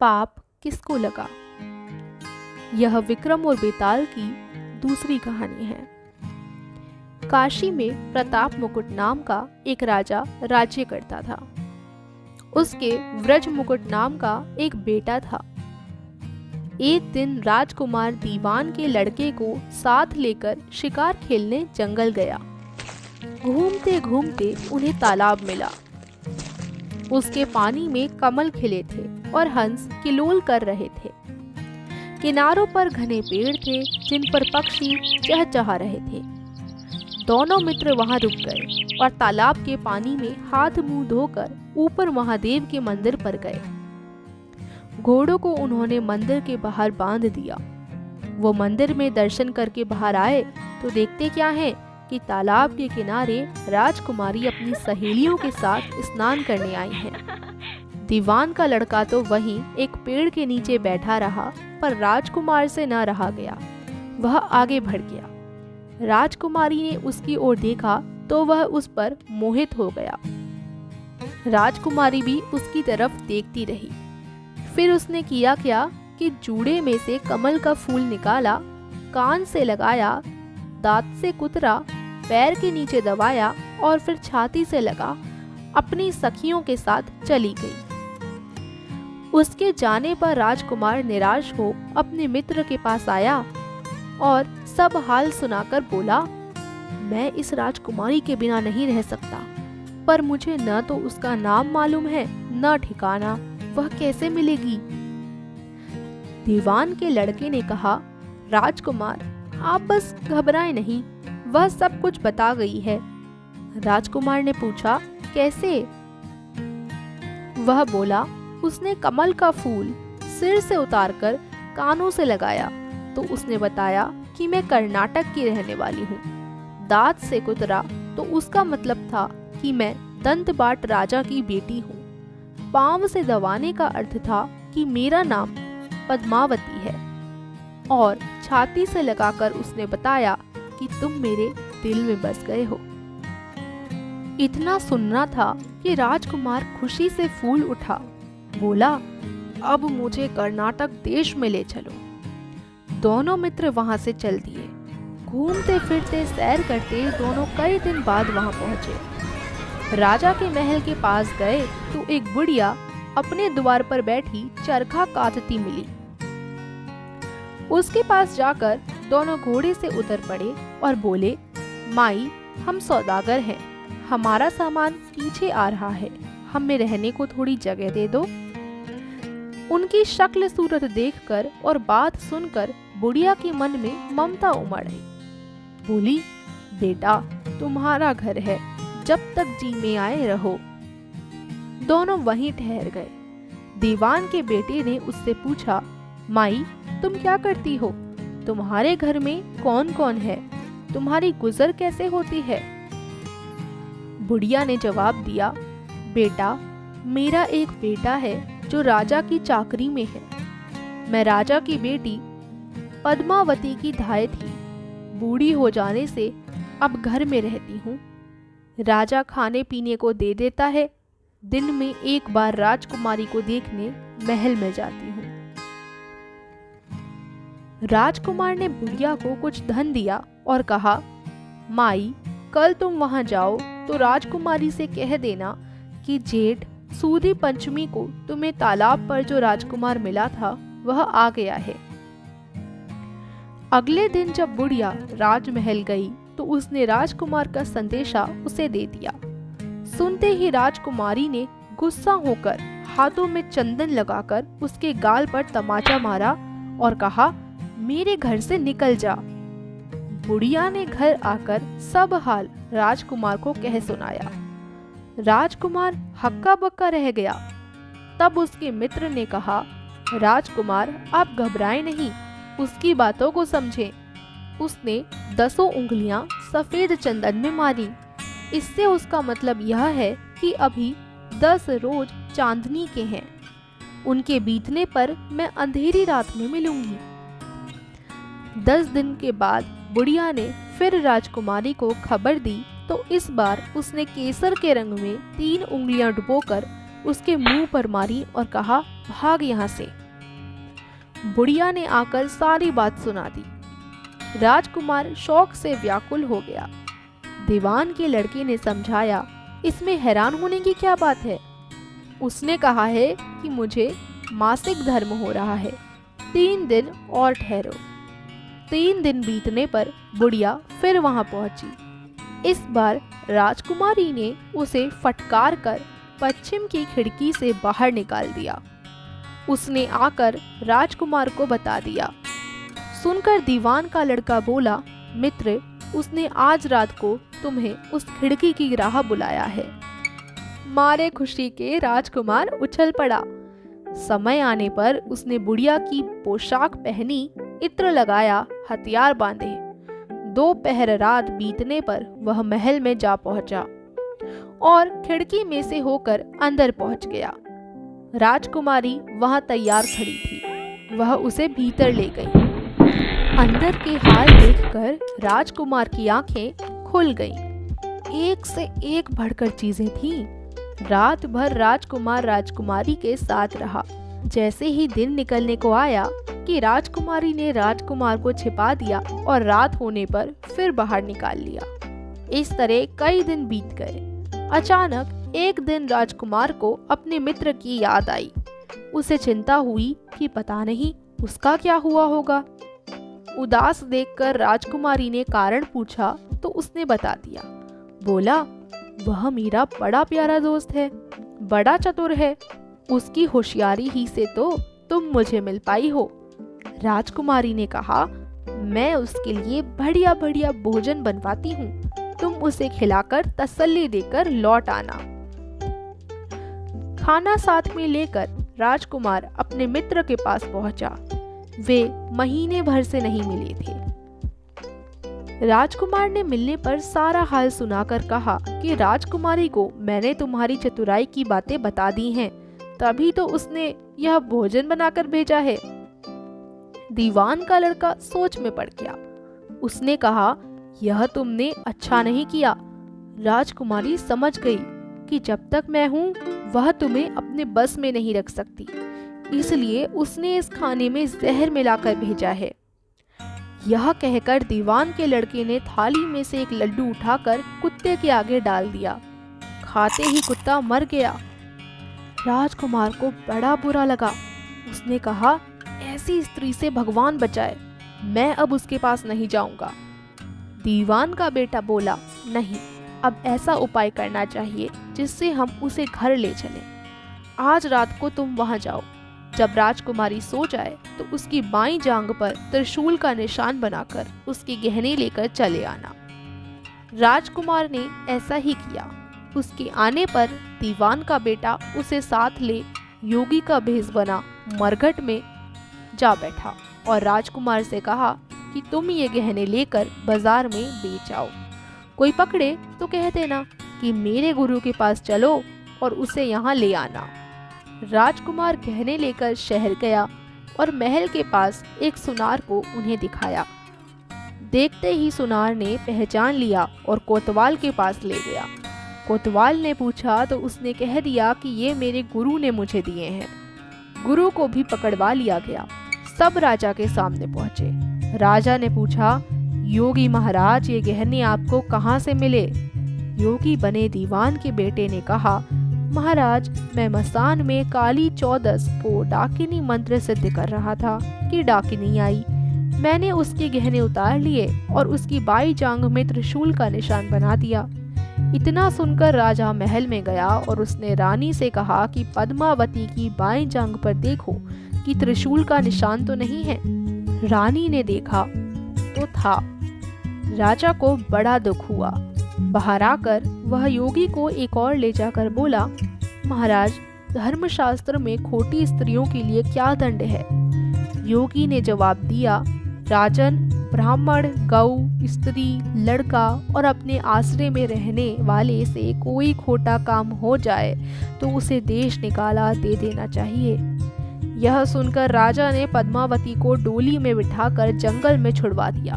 पाप किसको लगा। यह विक्रम और बेताल की दूसरी कहानी है। काशी में प्रताप मुकुट नाम का एक राजा राज्य करता था। उसके व्रज मुकुट नाम का एक बेटा था। एक दिन राजकुमार दीवान के लड़के को साथ लेकर शिकार खेलने जंगल गया। घूमते घूमते उन्हें तालाब मिला। उसके पानी में कमल खिले थे और हंस किलोल कर रहे थे। किनारों पर घने पेड़ थे जिन पर पक्षी चहचहा रहे थे। दोनों मित्र वहां रुक गए और तालाब के पानी में हाथ मुंह धोकर ऊपर महादेव के मंदिर पर गए। घोड़ों को उन्होंने मंदिर के बाहर बांध दिया। वो मंदिर में दर्शन करके बाहर आए तो देखते क्या है कि तालाब के किनारे राजकुमारी अपनी सहेलियों के साथ स्नान करने आई हैं। दीवान का लड़का तो वहीं एक पेड़ के नीचे बैठा रहा, पर राजकुमार से न रहा गया। वह आगे बढ़ गया। राजकुमारी ने उसकी ओर देखा तो वह उस पर मोहित हो गया। राजकुमारी भी उसकी तरफ देखती रही। फिर उसने किया क्या कि जूड़े में से कमल का फूल निकाला, कान से लगाया, दांत से कुतरा, पैर के नीचे दबाया और फिर छाती से लगा अपनी सखियों के साथ चली गई। उसके जाने पर राजकुमार निराश हो अपने मित्र के पास आया और सब हाल सुनाकर बोला, मैं इस राजकुमारी के बिना नहीं रह सकता, पर मुझे न तो उसका नाम मालूम है न ठिकाना, वह कैसे मिलेगी। दीवान के लड़के ने कहा, राजकुमार आप बस घबराएं नहीं, वह सब कुछ बता गई है। राजकुमार ने पूछा, कैसे। वह बोला, उसने कमल का फूल सिर से उतारकर कानों से लगाया तो उसने बताया कि मैं कर्नाटक की रहने वाली हूँ। दांत से कुतरा तो उसका मतलब था कि मैं दंतबाट राजा की बेटी हूँ। पांव से दबाने का अर्थ था कि मेरा नाम पद्मावती है। और छाती से लगाकर उसने बताया कि तुम मेरे दिल में बस गए हो। इतना सुनना था कि राजकुमार खुशी से फूल उठा। बोला, अब मुझे कर्नाटक देश में ले चलो। दोनों मित्र वहां से चल दिए। घूमते फिरते सैर करते दोनों कई दिन बाद वहां पहुंचे। राजा के महल के पास गए तो एक बुढ़िया अपने द्वार पर बैठी चरखा काटती मिली। उसके पास जाकर दोनों घोड़े से उतर पड़े और बोले, माई हम सौदागर हैं, हमारा सामान पीछे आ रहा है, हमें रहने को थोड़ी जगह दे दो। उनकी शक्ल सूरत देखकर और बात सुनकर बुढ़िया के मन में ममता उमड़ आई। बोली, बेटा तुम्हारा घर है, जब तक जी में आए रहो। दोनों वहीं ठहर गए। दीवान के बेटे ने उससे पूछा, माई तुम क्या करती हो, तुम्हारे घर में कौन कौन है, तुम्हारी गुजर कैसे होती है। बुढ़िया ने जवाब दिया, बेटा मेरा एक बेटा है जो राजा की चाकरी में है। मैं राजा की बेटी पद्मावती की धाय थी। बूढ़ी हो जाने से अब घर में रहती हूँ। राजा खाने पीने को दे देता है। दिन में एक बार राजकुमारी को देखने महल में जाती हूँ। राजकुमार ने बुढ़िया को कुछ धन दिया और कहा, माई कल तुम वहां जाओ तो राजकुमारी से कह देना कि जेठ सूदी पंचमी को तुम्हें तालाब पर जो राजकुमार मिला था वह आ गया है। अगले दिन जब बुढ़िया राजमहल गई तो उसने राजकुमार का संदेशा उसे दे दिया। सुनते ही राजकुमारी ने गुस्सा होकर हाथों में चंदन लगाकर उसके गाल पर तमाचा मारा और कहा, मेरे घर से निकल जा। बुढ़िया ने घर आकर सब हाल राजकुमार को कह सुनाया। राजकुमार हक्का बक्का रह गया। तब उसके मित्र ने कहा, राजकुमार आप घबराएं नहीं, उसकी बातों को समझें। उसने 10 उंगलियां सफेद चंदन में मारी। इससे उसका मतलब यह है कि अभी 10 रोज चांदनी के हैं। उनके बीतने पर मैं अंधेरी रात में मिलूंगी। 10 दिन के बाद बुढ़िया ने फिर राजकुमारी को खबर दी तो इस बार उसने केसर के रंग में 3 उंगलियां डुबोकर उसके मुंह पर मारी और कहा, भाग यहाँ से। बुढ़िया ने आकर सारी बात सुना दी। राजकुमार शौक से व्याकुल हो गया। दीवान के लड़के ने समझाया, इसमें हैरान होने की क्या बात है। उसने कहा है कि मुझे मासिक धर्म हो रहा है, 3 दिन और ठहरो। 3 दिन बीतने पर बुढ़िया फिर वहां पहुंची। इस बार राजकुमारी ने उसे फटकार कर पश्चिम की खिड़की से बाहर निकाल दिया। उसने आकर राजकुमार को बता दिया। सुनकर दीवान का लड़का बोला, मित्र, उसने आज रात को तुम्हें उस खिड़की की राह बुलाया है। मारे खुशी के राजकुमार उछल पड़ा। समय आने पर उसने बुढ़िया की पोशाक पहनी, इत्र लगाया, हथियार बांधे। 2 पहर रात बीतने पर वह महल में जा पहुंचा और खिड़की में से होकर अंदर पहुंच गया। राजकुमारी वहां तैयार खड़ी थी। वह उसे भीतर ले गई। अंदर के हाल देखकर राजकुमार की आंखें खुल गईं। एक से एक बढ़कर चीजें थीं। रात भर राजकुमार राजकुमारी के साथ रहा। जैसे ही दिन निकलने को आया कि राजकुमारी ने राजकुमार को छिपा दिया और रात होने पर फिर बाहर निकाल लिया। इस तरह कई दिन बीत गए। अचानक एक दिन राजकुमार को अपने मित्र की याद आई। उसे चिंता हुई कि पता नहीं उसका क्या हुआ होगा। उदास देखकर राजकुमारी ने कारण पूछा तो उसने बता दिया। बोला, वह मेरा बड़ा प्यारा दोस्त है, बड़ा चतुर है। उसकी होशियारी ही से तो तुम मुझे मिल पाई हो। राजकुमारी ने कहा, मैं उसके लिए बढ़िया बढ़िया भोजन बनवाती हूँ, तुम उसे खिलाकर तसल्ली देकर लौट आना। खाना साथ में लेकर राजकुमार अपने मित्र के पास पहुंचा। वे महीने भर से नहीं मिले थे। राजकुमार ने मिलने पर सारा हाल सुनाकर कहा कि राजकुमारी को मैंने तुम्हारी चतुराई की बातें बता दी हैं, तभी तो उसने यह भोजन बनाकर भेजा है। दीवान का लड़का सोच में पड़ गया। उसने कहा, यह तुमने अच्छा नहीं किया। राजकुमारी समझ गई कि जब तक मैं हूँ वह तुम्हें अपने बस में नहीं रख सकती, इसलिए उसने इस खाने में जहर मिलाकर भेजा है। यह कहकर दीवान के लड़के ने थाली में से एक लड्डू उठाकर कुत्ते के आगे डाल दिया। खाते ही कुत्ता मर गया। राजकुमार को बड़ा बुरा लगा। उसने कहा, ऐसी स्त्री से भगवान बचाए, मैं अब उसके पास नहीं जाऊंगा। दीवान का बेटा बोला, नहीं, अब ऐसा उपाय करना चाहिए जिससे हम उसे घर ले चलें। आज रात को तुम वहां जाओ। जब राजकुमारी सो जाए तो उसकी बाईं जांघ पर त्रिशूल का निशान बनाकर उसके गहने लेकर चले आना। राजकुमार ने ऐसा ही किया। उसके आने पर दीवान का बेटा उसे साथ ले योगी का भेष बना मरघट में जा बैठा और राजकुमार से कहा कि तुम ये गहने लेकर बाजार में बेच आओ। कोई पकड़े तो कह देना कि मेरे गुरु के पास चलो और उसे यहाँ ले आना। राजकुमार गहने लेकर शहर गया और महल के पास एक सुनार को उन्हें दिखाया। देखते ही सुनार ने पहचान लिया और कोतवाल के पास ले गया। कोतवाल ने पूछा तो उसने कह दिया कि ये मेरे गुरु ने मुझे दिए हैं। गुरु को भी पकड़वा लिया गया। सब राजा के सामने पहुंचे। राजा ने पूछा, योगी महाराज, ये गहने आपको कहाँ से मिले? योगी बने दीवान के बेटे ने कहा, महाराज, मैं मसान में काली 14 को डाकिनी मंत्र सिद्ध कर रहा था कि डाकिनी आई। मैंने उसके गहने उतार लिए और उसकी बाई जांघ में त्रिशूल का निशान बना दिया। इतना सुनकर राजा महल में गया और उसने रानी से कहा कि पद्मावती की बाई जांघ पर देखो कि त्रिशूल का निशान तो नहीं है। रानी ने देखा तो था। राजा को बड़ा दुख हुआ। बाहर आकर वह योगी को एक और ले जाकर बोला, महाराज, धर्मशास्त्र में खोटी स्त्रियों के लिए क्या दंड है? योगी ने जवाब दिया, राजन, ब्राह्मण, गौ, स्त्री, लड़का और अपने आश्रय में रहने वाले से कोई खोटा काम हो जाए तो उसे देश निकाला दे देना चाहिए। यह सुनकर राजा ने पद्मावती को डोली में बिठाकर जंगल में छुड़वा दिया।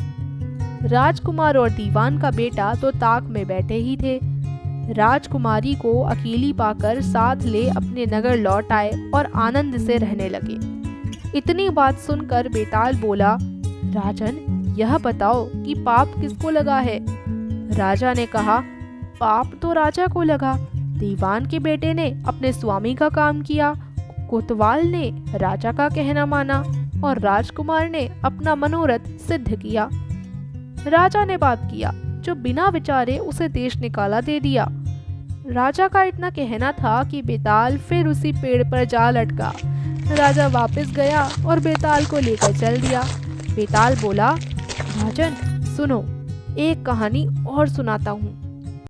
राजकुमार और दीवान का बेटा तो ताक में बैठे ही थे। राजकुमारी को अकेली पाकर साथ ले अपने नगर लौट आए और आनंद से रहने लगे। इतनी बात सुनकर बेताल बोला, राजन, यह बताओ कि पाप किसको लगा है? राजा ने कहा, पाप तो राजा को लगा। दीवान के बेटे ने अपने स्वामी का काम किया, कोतवाल ने राजा का कहना माना और राजकुमार ने अपना मनोरथ सिद्ध किया। राजा ने पाप किया, जो बिना विचारे उसे देश निकाला दे दिया। राजा का इतना कहना था कि बेताल फिर उसी पेड़ पर जा लटका। राजा वापस गया और बेताल को लेकर चल दिया। बेताल बोला, राजन सुनो, एक कहानी और सुनाता हूँ।